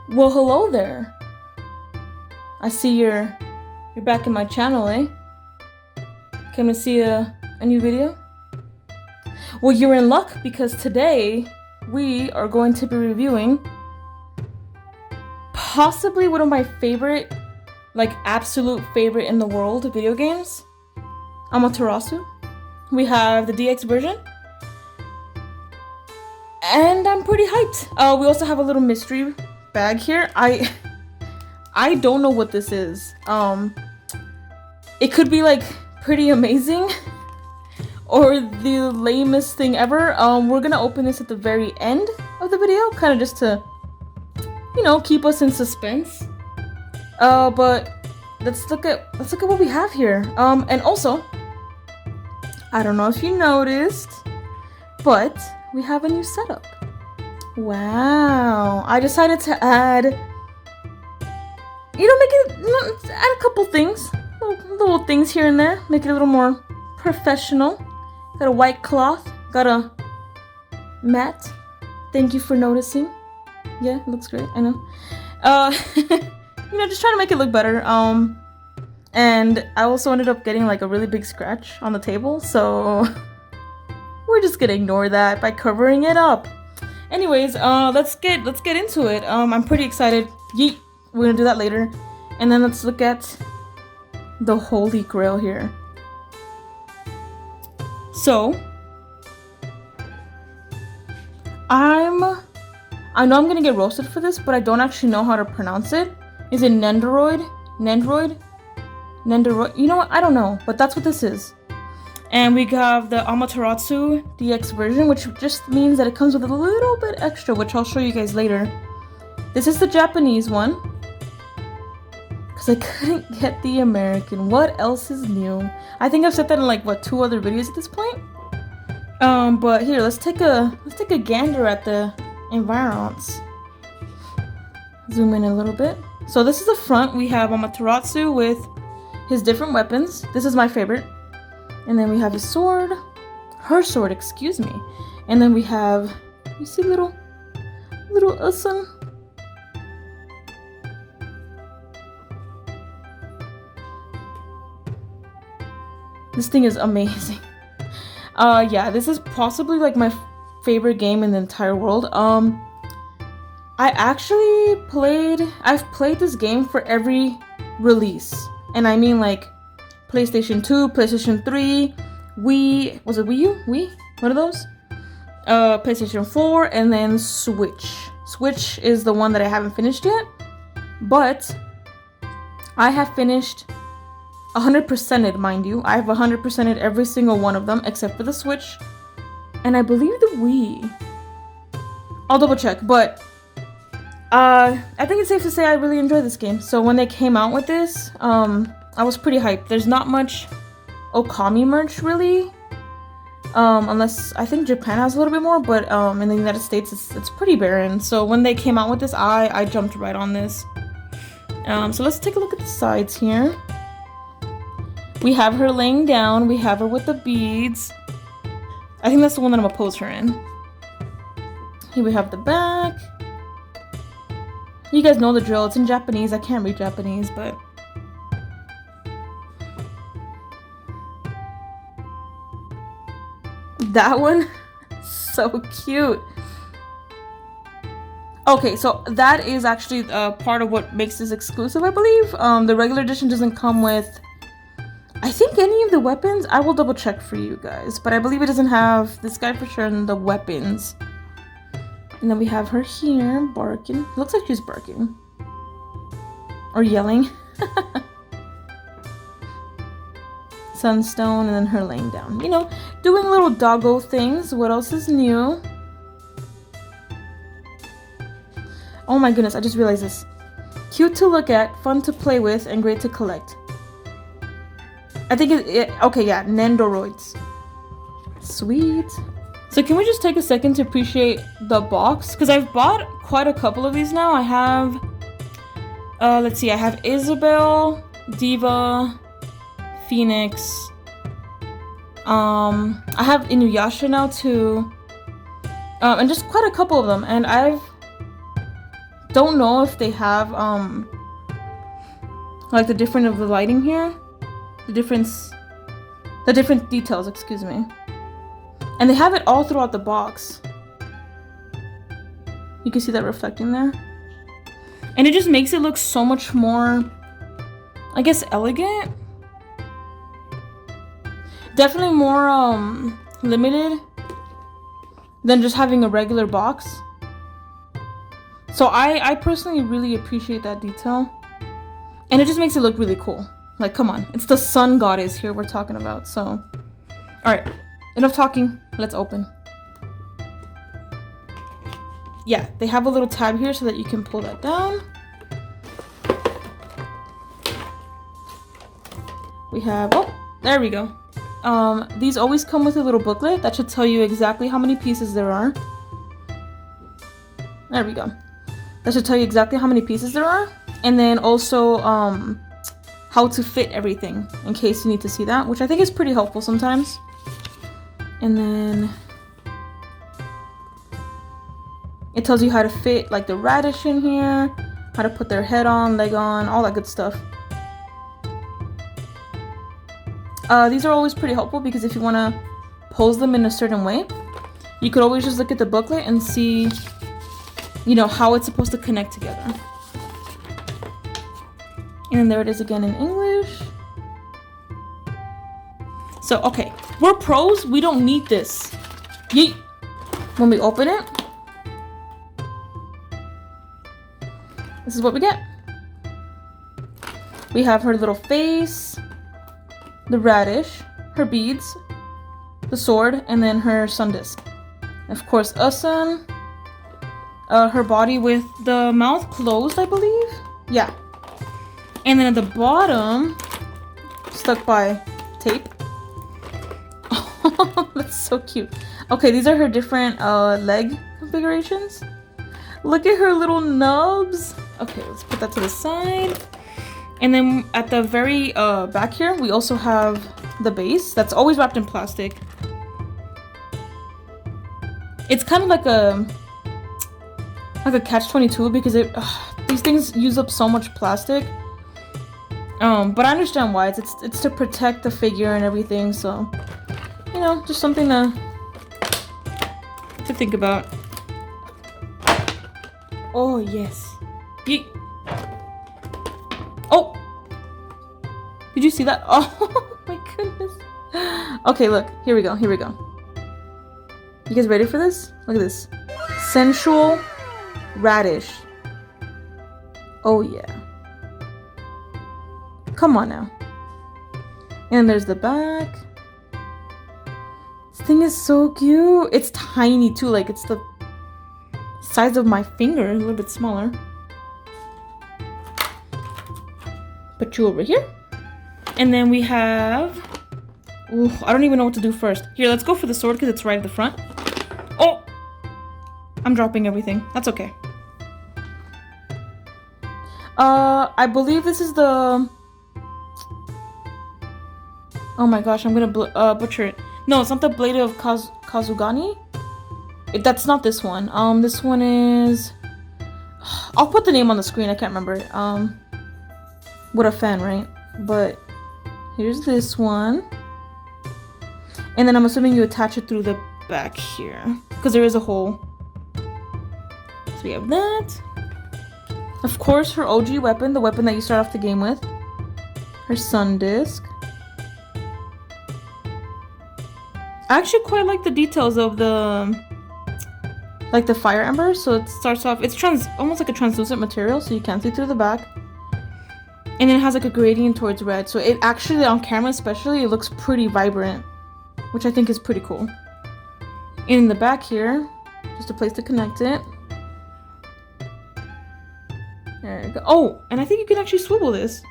Well, hello there. I see you're back in my channel, eh? Came to see a new video? Well, you're in luck because today we are going to be reviewing possibly one of my favorite, like absolute favorite in the world video games, Amaterasu. We have the DX version. And I'm pretty hyped. We also have a little mystery bag here. I don't know what this is. It could be like pretty amazing or the lamest thing ever. We're gonna open this at the very end of the video, kind of just to, you know, keep us in suspense. But let's look at what we have here. And also, I don't know if you noticed, but we have a new setup. Wow. I decided to add, add a couple things. Little things here and there. Make it a little more professional. Got a white cloth. Got a mat. Thank you for noticing. Yeah, it looks great. I know. Just trying to make it look better. And I also ended up getting like a really big scratch on the table, so we're just gonna ignore that by covering it up. Anyways, let's get into it. I'm pretty excited. Yeet. We're gonna do that later. And then let's look at the holy grail here. So, I know I'm gonna get roasted for this, but I don't actually know how to pronounce it. Is it Nendoroid? Nendoroid? You know what? I don't know, but that's what this is. And we have the Amaterasu DX version, which just means that it comes with a little bit extra, which I'll show you guys later. This is the Japanese one, because I couldn't get the American. What else is new? I think I've said that in like, what, 2 other videos at this point? But here, let's take a gander at the environs. Zoom in a little bit. So this is the front. We have Amaterasu with his different weapons. This is my favorite. And then we have his sword. Her sword, excuse me. And then we have, you see little Issun. This thing is amazing. Yeah, this is possibly like my favorite game in the entire world. I've played this game for every release. And I mean like PlayStation 2, PlayStation 3, Wii, was it Wii U? Wii? What are those? PlayStation 4, and then Switch. Switch is the one that I haven't finished yet, but I have finished 100%ed, mind you. I have 100%ed every single one of them, except for the Switch, and I believe the Wii. I'll double check, but I think it's safe to say I really enjoy this game. So when they came out with this, I was pretty hyped. There's not much Okami merch really, unless I think Japan has a little bit more, but in the United States it's pretty barren. So when they came out with this, I jumped right on this. So let's take a look at the sides here. We have her laying down. We have her with the beads. I think that's the one that I'm gonna pose her in. Here we have the back. You guys know the drill. It's in Japanese. I can't read Japanese, but that one, so cute. Okay, so that is actually part of what makes this exclusive, I believe. The regular edition doesn't come with, I think, any of the weapons. I will double check for you guys, but I believe it doesn't have this guy for sure and the weapons. And then we have her here barking. Looks like she's barking or yelling. Sunstone, and then her laying down. You know, doing little doggo things. What else is new? Oh my goodness, I just realized this. Cute to look at, fun to play with, and great to collect. I think okay, yeah, Nendoroids. Sweet. So can we just take a second to appreciate the box? Because I've bought quite a couple of these now. I have, let's see, I have Isabel, Diva, Phoenix. I have Inuyasha now too. And just quite a couple of them. And I've don't know if they have like the different of the lighting here, the different details, excuse me. And they have it all throughout the box. You can see that reflecting there. And it just makes it look so much more, I guess, elegant. Definitely more limited than just having a regular box. So I personally really appreciate that detail. And it just makes it look really cool. Like, come on. It's the sun goddess here we're talking about, so. Alright, enough talking. Let's open. Yeah, they have a little tab here so that you can pull that down. We have, oh, there we go. These always come with a little booklet that should tell you exactly how many pieces there are. There we go. That should tell you exactly how many pieces there are. And then also how to fit everything in case you need to see that, which I think is pretty helpful sometimes. And then it tells you how to fit like the radish in here, how to put their head on, leg on, all that good stuff. These are always pretty helpful because if you want to pose them in a certain way, you could always just look at the booklet and see, you know, how it's supposed to connect together. And there it is again in English. So, okay, we're pros, we don't need this. Yeet. When we open it, this is what we get. We have her little face, the radish, her beads, the sword, and then her sun disk. Of course, Issun, her body with the mouth closed, I believe. Yeah. And then at the bottom, stuck by tape. Oh, that's so cute. Okay, these are her different leg configurations. Look at her little nubs. Okay, let's put that to the side. And then at the very back here, we also have the base that's always wrapped in plastic. It's kind of like a catch-22 because these things use up so much plastic. But I understand why. It's to protect the figure and everything, so you know, just something to think about. Oh yes. Yeet. Oh! Did you see that? Oh my goodness. Okay, look. Here we go. Here we go. You guys ready for this? Look at this. Sensual radish. Oh yeah. Come on now. And there's the back. This thing is so cute. It's tiny too. Like, it's the size of my finger. A little bit smaller. Put you over here. And then we have... Ooh, I don't even know what to do first. Here, let's go for the sword because it's right at the front. Oh! I'm dropping everything. That's okay. I believe this is the... Oh my gosh, I'm gonna butcher it. No, it's not the Blade of Kazugani. That's not this one. This one is... I'll put the name on the screen. I can't remember it. What a fan, right? But here's this one. And then I'm assuming you attach it through the back here. Because there is a hole. So we have that. Of course, her OG weapon. The weapon that you start off the game with. Her sun disk. I actually quite like the details of the... like the fire ember. So it starts off... It's almost like a translucent material. So you can't see through the back. And then it has like a gradient towards red. So it actually, on camera especially, it looks pretty vibrant. Which I think is pretty cool. In the back here, just a place to connect it. There you go. Oh, and I think you can actually swivel this.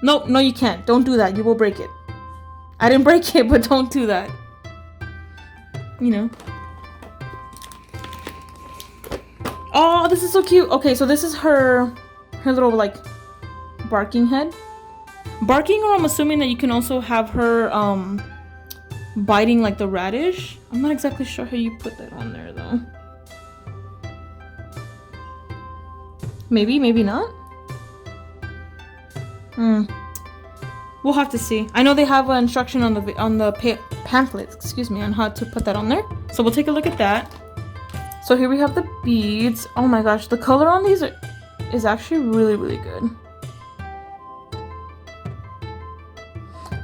Nope, no you can't. Don't do that. You will break it. I didn't break it, but don't do that. You know. Oh, this is so cute. Okay, so this is her little, like, barking head. Barking, or I'm assuming that you can also have her biting like the radish. I'm not exactly sure how you put that on there though. Maybe, maybe not. We'll have to see. I know they have an instruction on the pamphlet, excuse me, on how to put that on there. So we'll take a look at that. So here we have the beads. Oh my gosh, the color on these is actually really, really good.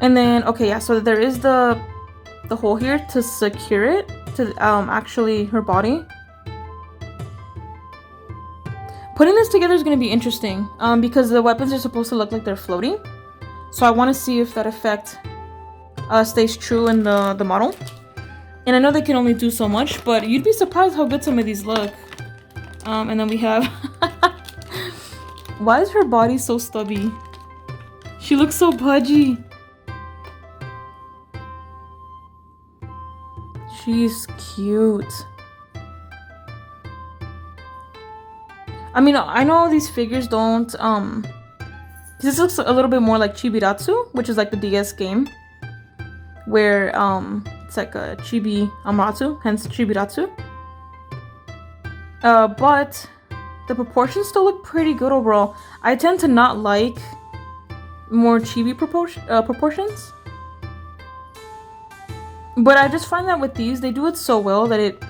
And then, okay, yeah, so there is the hole here to secure it to actually her body. Putting this together is going to be interesting because the weapons are supposed to look like they're floating. So I want to see if that effect stays true in the model. And I know they can only do so much, but you'd be surprised how good some of these look. And then we have... Why is her body so stubby? She looks so pudgy. She's cute. I mean, I know these figures don't, this looks a little bit more like Chibiratsu, which is like the DS game, where, it's like a Chibi Amaterasu, hence Chibiratsu. But the proportions still look pretty good overall. I tend to not like more chibi proportions. But I just find that with these, they do it so well that it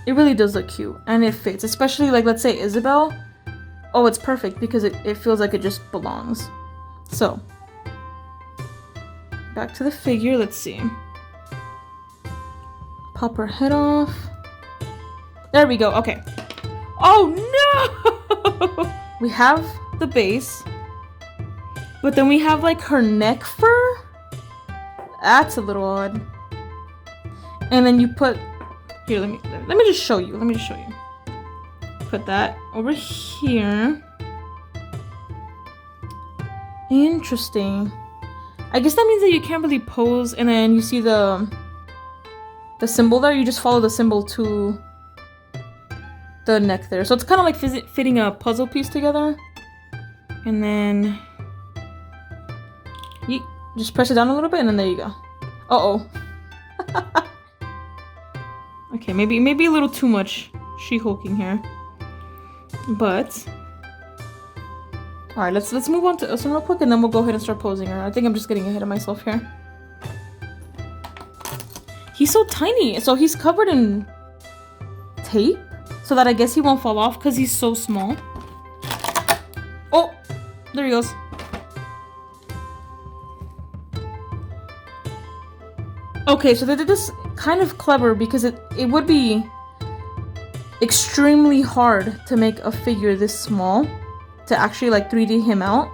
really does look cute and it fits, especially like let's say Isabel. Oh, it's perfect because it feels like it just belongs. So back to the figure, let's see. Pop her head off. There we go. Okay. Oh no! We have the base, but then we have like her neck fur. That's a little odd. And then you put here, let me just show you. Put that over here. Interesting. I guess that means that you can't really pose, and then you see the symbol there. You just follow the symbol to the neck there. So it's kind of like fitting a puzzle piece together. And then you just press it down a little bit, and then there you go. Uh-oh. Okay, maybe a little too much She-Hulking here. But alright, let's move on to Issun real quick and then we'll go ahead and start posing her. I think I'm just getting ahead of myself here. He's so tiny, so he's covered in tape so that I guess he won't fall off because he's so small. Oh, there he goes. Okay, so they did this kind of clever because it would be extremely hard to make a figure this small to actually like 3D him out.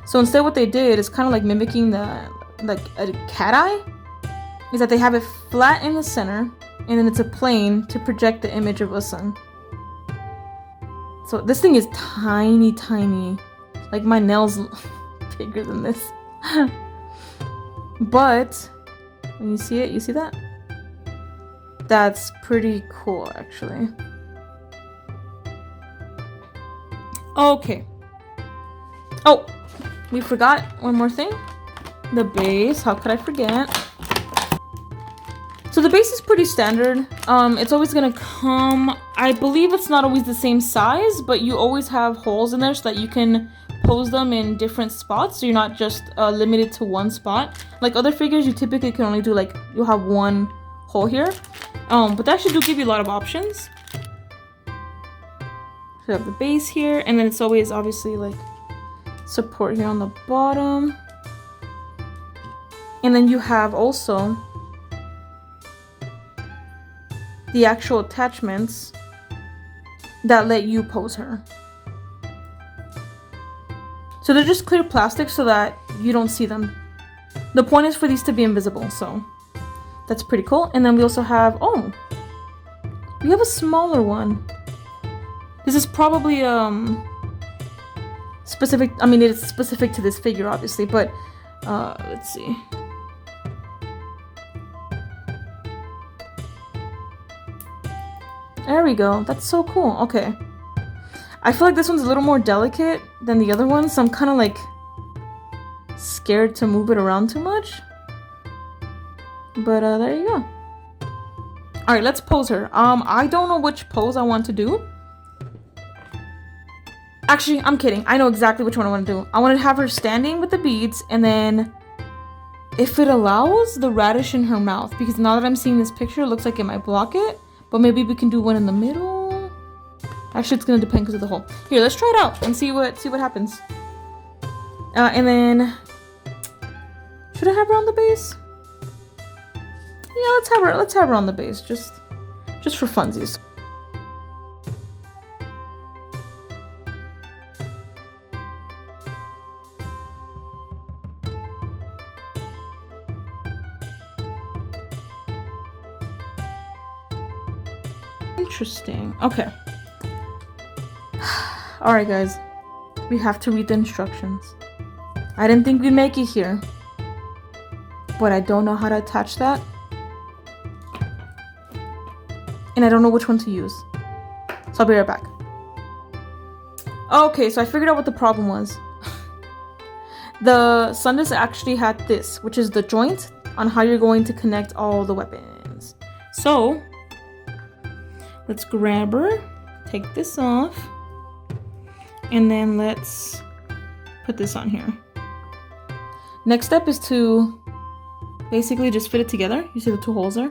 So instead what they did is kind of like mimicking like a cat eye, is that they have it flat in the center and then it's a plane to project the image of Issun. So this thing is tiny, tiny. Like my nails bigger than this. But when you see it, you see that? That's pretty cool, actually. Okay. Oh, we forgot one more thing. The base. How could I forget? So the base is pretty standard. It's always gonna come... I believe it's not always the same size, but you always have holes in there so that you can pose them in different spots, so you're not just limited to one spot. Like other figures, you typically can only do like, you'll have one hole here. But they actually do give you a lot of options. So you have the base here, and then it's always obviously like support here on the bottom. And then you have also the actual attachments that let you pose her. So they're just clear plastic so that you don't see them. The point is for these to be invisible, so that's pretty cool. And then we also have, oh, we have a smaller one. This is probably specific, I mean it's specific to this figure obviously, but let's see. There we go. That's so cool. Okay. I feel like this one's a little more delicate than the other one, so I'm kind of like scared to move it around too much. But there you go. Alright, let's pose her. I don't know which pose I want to do. Actually, I'm kidding. I know exactly which one I want to do. I want to have her standing with the beads, and then if it allows, the radish in her mouth. Because now that I'm seeing this picture, it looks like it might block it. But maybe we can do one in the middle. Actually, it's gonna depend because of the hole. Here, let's try it out and see what happens. And then, should I have her on the base? Yeah, let's have her on the base, just for funsies. Interesting. Okay. All right, guys. We have to read the instructions. I didn't think we'd make it here, but I don't know how to attach that. And I don't know which one to use. So I'll be right back. Okay, so I figured out what the problem was. The Sundance actually had this, which is the joint on how you're going to connect all the weapons. So, let's grab her, take this off, and then let's put this on here. Next step is to basically just fit it together. You see the two holes there?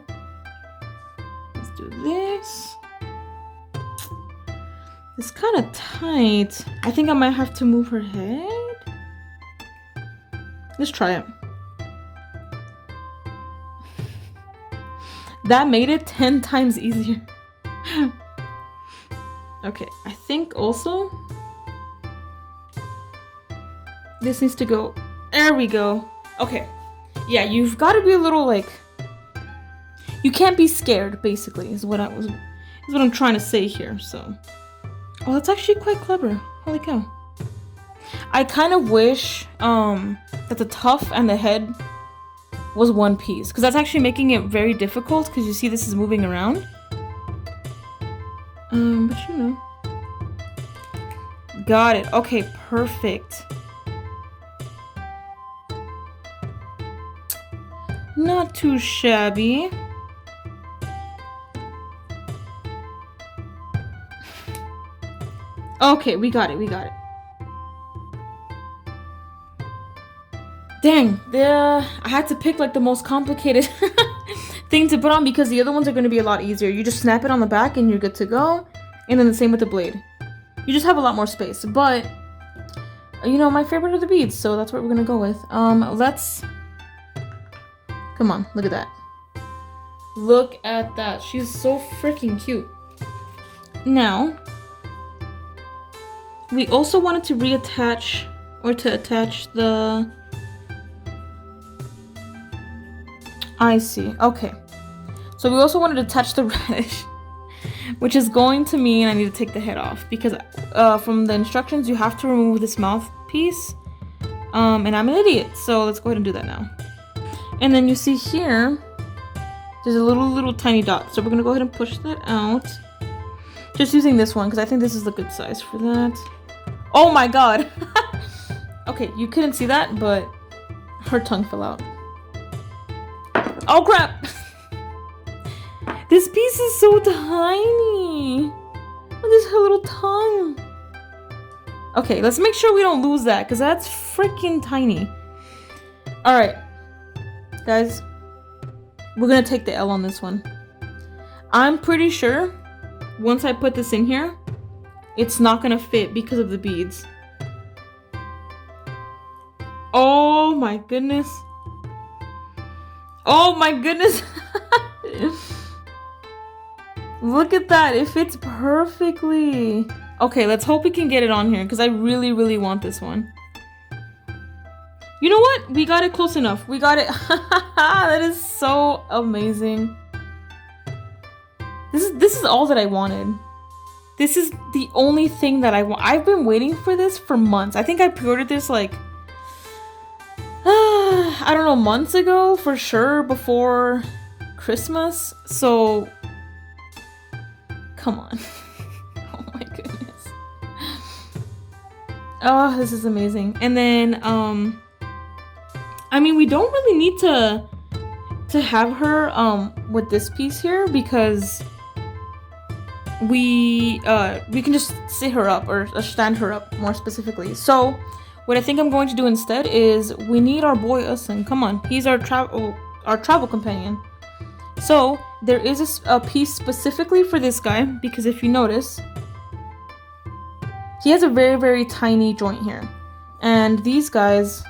Let's do this. It's kind of tight. I think I might have to move her head. Let's try it. That made it 10 times easier. Okay, I think also this needs to go. There we go. Okay. Yeah, you've got to be a little like, you can't be scared, basically, is what I'm trying to say here. So, oh, that's actually quite clever. Holy cow. I kind of wish that the tuft and the head was one piece, because that's actually making it very difficult, because you see this is moving around. But you know. Got it. Okay, perfect. Not too shabby. Okay, we got it. Dang, I had to pick like the most complicated thing to put on because the other ones are going to be a lot easier. You just snap it on the back and you're good to go. And then the same with the blade. You just have a lot more space. But, you know, my favorite are the beads, so that's what we're going to go with. Come on, look at that. Look at that. She's so freaking cute. Now, we also wanted to reattach or to attach the... I see. Okay. So we also wanted to attach the radish, which is going to mean I need to take the head off because from the instructions you have to remove this mouthpiece. And I'm an idiot, so let's go ahead and do that now. And then you see here, there's a little tiny dot. So we're gonna go ahead and push that out. Just using this one because I think this is the good size for that. Oh my god! Okay, you couldn't see that, but her tongue fell out. Oh crap! This piece is so tiny! Look at her little tongue! Okay, let's make sure we don't lose that, because that's freaking tiny. Alright. Guys, we're gonna take the L on this one. I'm pretty sure, once I put this in here, it's not gonna fit because of the beads. Oh my goodness. Oh my goodness. Look at that. It fits perfectly. Okay, let's hope we can get it on here because I really, really want this one. You know what? We got it close enough. We got it. That is so amazing. This is all that I wanted. This is the only thing that I want. I've been waiting for this for months. I think I pre-ordered this like I don't know, months ago for sure, before Christmas. So come on. Oh my goodness. Oh, this is amazing. And then I mean, we don't really need to have her with this piece here because we can just sit her up or stand her up more specifically. So what I think I'm going to do instead is we need our boy Issun. Come on, he's our travel companion. So there is a piece specifically for this guy because if you notice, he has a very, very tiny joint here, and these guys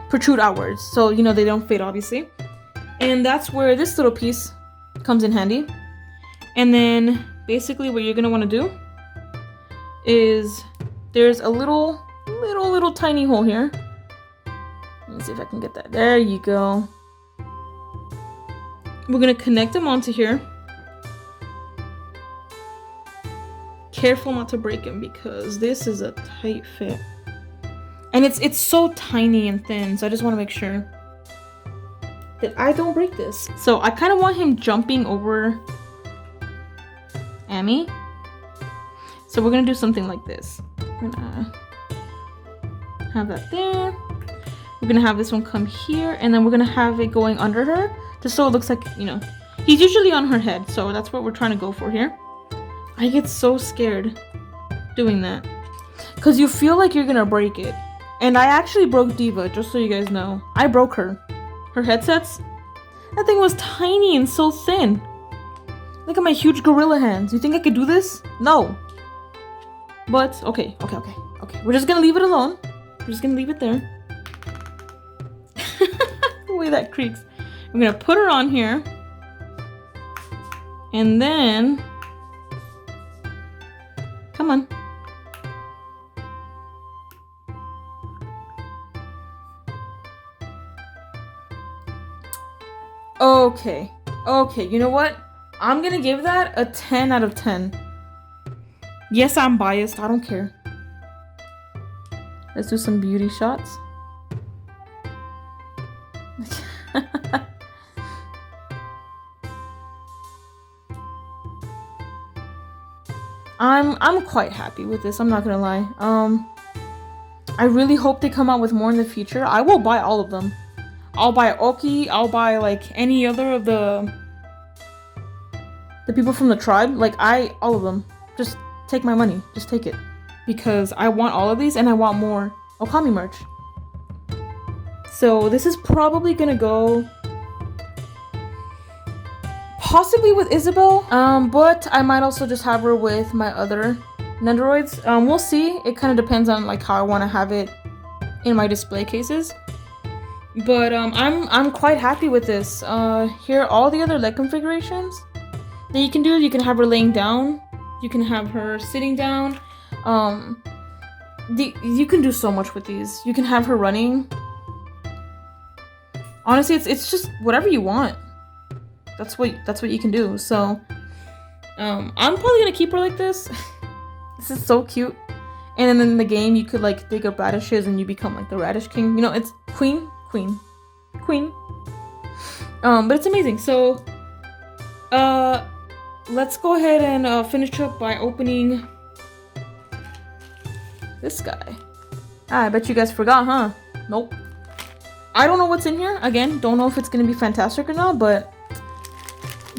protrude outwards, so you know they don't fit obviously, and that's where this little piece comes in handy. And then basically what you're gonna want to do is there's a little tiny hole here. Let me see if I can get that. There you go. We're gonna connect them onto here. Careful not to break him because this is a tight fit. And it's so tiny and thin, so I just want to make sure that I don't break this. So I kind of want him jumping over Amy. So we're gonna do something like this. We're gonna have that there. We're gonna have this one come here, and then we're gonna have it going under her, just so it looks like, you know, he's usually on her head, so that's what we're trying to go for here. I get so scared doing that because you feel like you're gonna break it. And I actually broke Diva, just so you guys know. I broke her headsets. That thing was tiny and so thin. Look at my huge gorilla hands. You think I could do this? No. But okay. We're just gonna leave it alone. We're just gonna leave it there. The way that creaks. I'm gonna put her on here, and then come on. Okay, you know what? I'm gonna give that a 10 out of 10. Yes, I'm biased, I don't care. Let's do some beauty shots. I'm quite happy with this, I'm not gonna lie. I really hope they come out with more in the future. I will buy all of them. I'll buy Oki, I'll buy like any other of the people from the tribe. Like all of them. Just take my money, just take it. Because I want all of these and I want more Okami merch. So this is probably gonna go possibly with Isabel, but I might also just have her with my other Nendoroids. We'll see. It kind of depends on like how I want to have it in my display cases. But I'm quite happy with this. Here are all the other leg configurations that you can do. You can have her laying down. You can have her sitting down. You can do so much with these. You can have her running. Honestly, it's just whatever you want. That's what you can do. So I'm probably gonna keep her like this. This is so cute. And then in the game you could like dig up radishes and you become like the radish king. You know, it's queen. But it's amazing. So let's go ahead and finish up by opening this guy. I bet you guys forgot, huh? Nope. I don't know what's in here. Again, don't know if it's gonna be fantastic or not, but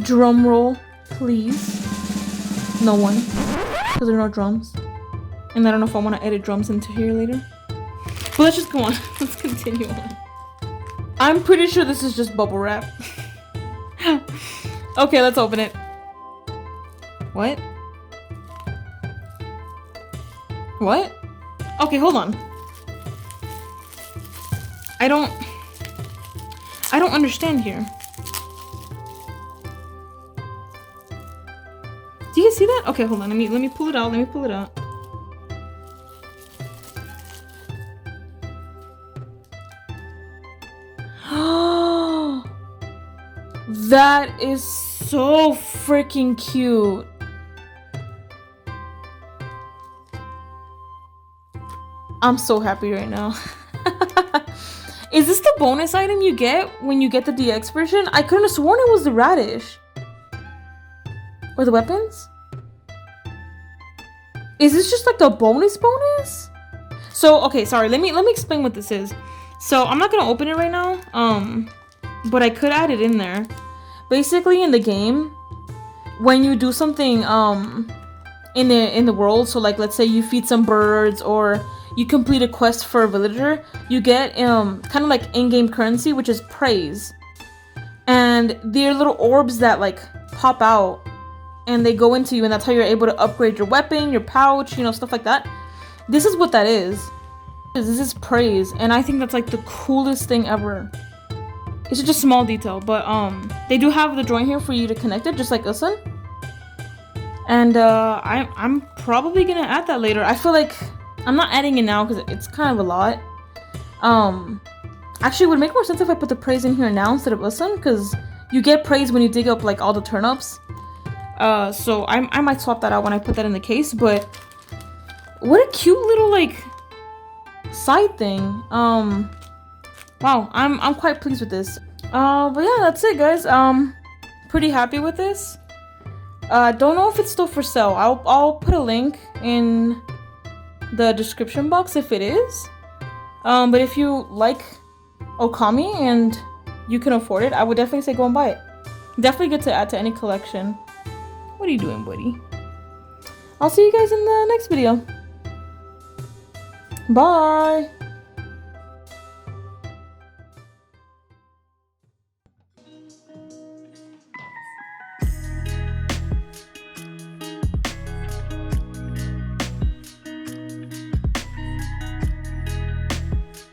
drum roll, please. No one, because there are no drums. And I don't know if I want to edit drums into here later. But let's just go on. Let's continue on. I'm pretty sure this is just bubble wrap. Okay, let's open it. What? What? Okay, hold on. I don't understand here. Do you guys see that? Okay, hold on. Let me pull it out. Let me pull it out. That is so freaking cute. I'm so happy right now. Is this the bonus item you get when you get the DX version? I couldn't have sworn it was the radish. Or the weapons? Is this just like the bonus? So, okay, sorry. Let me explain what this is. So, I'm not gonna open it right now. But I could add it in there. Basically, in the game, when you do something in the world, so like let's say you feed some birds or you complete a quest for a villager, you get kind of like in-game currency, which is praise. And they're little orbs that like pop out and they go into you, and that's how you're able to upgrade your weapon, your pouch, you know, stuff like that. This is what that is. This is praise, and I think that's like the coolest thing ever. It's just a small detail, but they do have the joint here for you to connect it, just like Issun. And I'm probably gonna add that later. I feel like I'm not adding it now because it's kind of a lot. Actually, it would make more sense if I put the praise in here now instead of Issun, because you get praise when you dig up like all the turnips. So I might swap that out when I put that in the case. But what a cute little like side thing. Wow, I'm quite pleased with this. But yeah, that's it, guys. Pretty happy with this. Don't know if it's still for sale. I'll put a link in the description box if it is. But if you like Okami and you can afford it, I would definitely say go and buy it. Definitely good to add to any collection. What are you doing, buddy? I'll see you guys in the next video. Bye!